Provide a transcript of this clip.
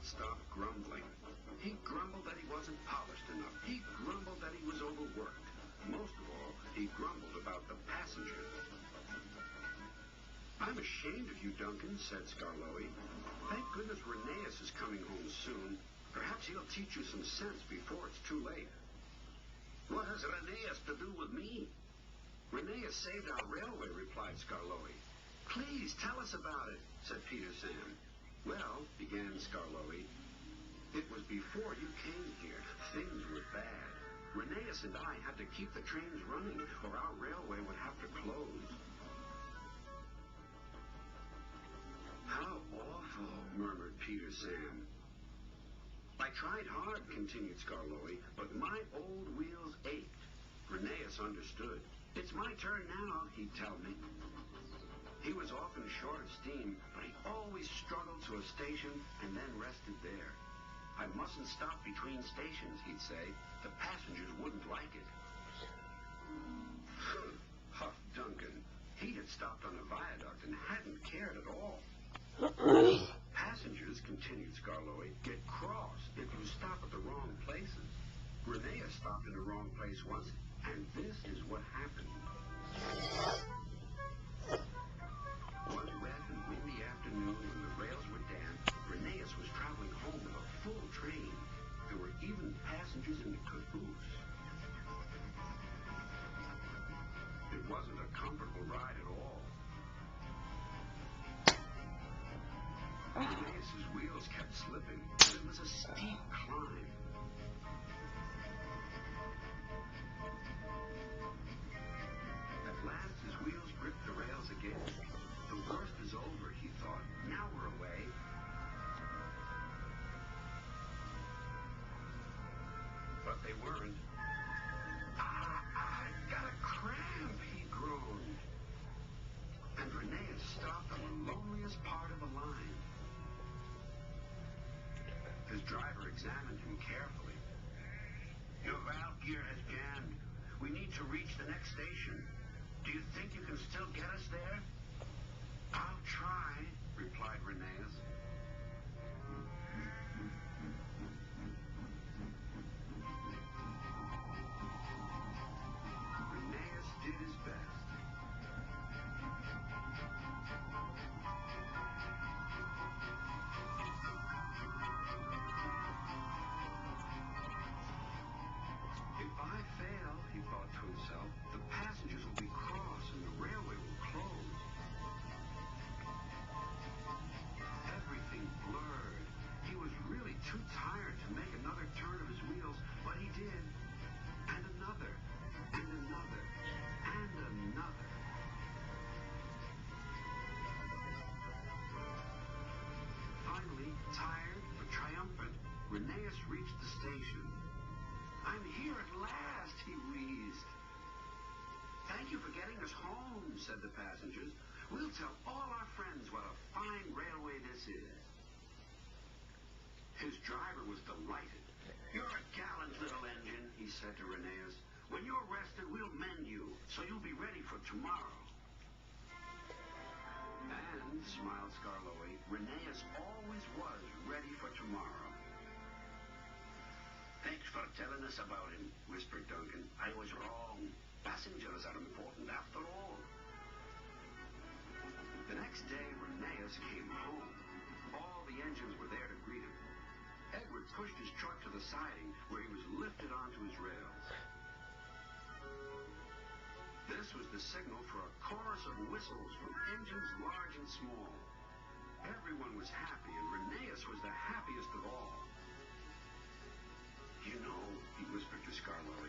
stop grumbling. He grumbled that he wasn't polished enough. He grumbled that he was overworked. Most of all, he grumbled about the passengers. I'm ashamed of you, Duncan, said Skarloey. Thank goodness Rheneas is coming home soon. Perhaps he'll teach you some sense before it's too late. What has Rheneas to do with me? Rheneas saved our railway, replied Skarloey. Please, tell us about it, said Peter Sam. Well, began Skarloey, it was before you came here. Things were bad. Rheneas and I had to keep the trains running, or our railway would have to close. How awful, murmured Peter Sam. I tried hard, continued Skarloey, but my old wheels ached. Rheneas understood. It's my turn now, he'd tell me. He was often short of steam, but he always struggled to a station and then rested there. I mustn't stop between stations, he'd say. The passengers wouldn't like it. Huffed Duncan. He had stopped on a viaduct and hadn't cared at all. Passengers, continued Skarloey, get cross if you stop at the wrong places. Rheneas stopped in the wrong place once, and this is what happened. One wet and windy afternoon when the rails were damp, Rheneas was traveling home with a full train. There were even passengers in the caboose. It wasn't a comfortable ride at all. Rheneas's wheels kept slipping, and it was a steep climb. At last, his wheels gripped the rails again. The worst is over, he thought. Now we're away. But they weren't. I got a cramp, he groaned. And Rheneas stopped on the loneliest part of the line. His driver examined him carefully. Your valve gear has jammed. We need to reach the next station. Do you think you can still get us there? I'll try, replied Rheneas. Rheneas did his best. If I fail, he thought to himself, the passengers will be cross and the railway will close. Everything blurred. He was really too tired to make another turn of his wheels, but he did. And another, and another, and another. Finally, tired but triumphant, Rheneas reached the station. I'm here at last, he wheezed. Thank you for getting us home, said the passengers. We'll tell all our friends what a fine railway this is. His driver was delighted. You're a gallant little engine, he said to Rheneas. When you're rested, we'll mend you, so you'll be ready for tomorrow. And, smiled Skarloey, Rheneas always was ready for tomorrow. Thanks for telling us about him, whispered Duncan. I was wrong. Passengers are important after all. The next day, Rheneas came home. All the engines were there to greet him. Edward pushed his truck to the siding, where he was lifted onto his rails. This was the signal for a chorus of whistles from engines large and small. Everyone was happy, and Rheneas was the happiest of all. You know, he whispered to Skarloey,